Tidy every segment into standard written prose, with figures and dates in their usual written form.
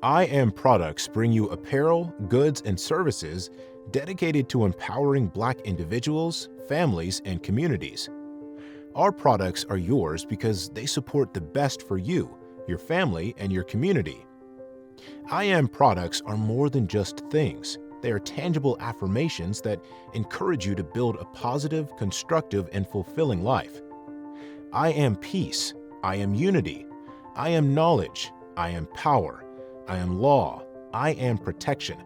IAmProducts bring you apparel, goods, and services dedicated to empowering Black individuals, families, and communities. Our products are yours because they support the best for you, your family, and your community. IAmProducts are more than just things. They are tangible affirmations that encourage you to build a positive, constructive, and fulfilling life. I am peace. I am unity. I am knowledge. I am power. I am law. I am protection.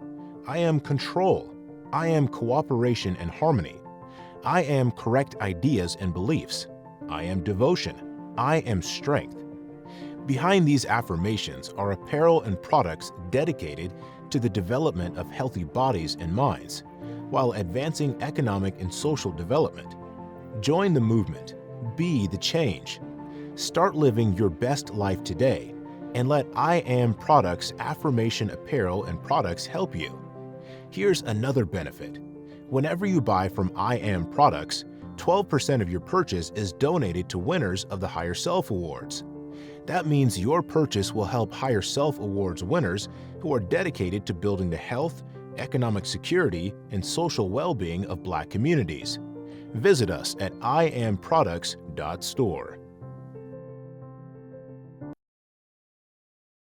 I am control. I am cooperation and harmony. I am correct ideas and beliefs. I am devotion. I am strength. Behind these affirmations are apparel and products dedicated to the development of healthy bodies and minds, while advancing economic and social development. Join the movement. Be the change. Start living your best life today, and let IAmProducts affirmation apparel and products help you. Here's another benefit. Whenever you buy from IAmProducts, 12% of your purchase is donated to winners of the Higher Self Awards. That means your purchase will help Higher Self Awards winners who are dedicated to building the health, economic security, and social well-being of Black communities. Visit us at IAmProduct.Store.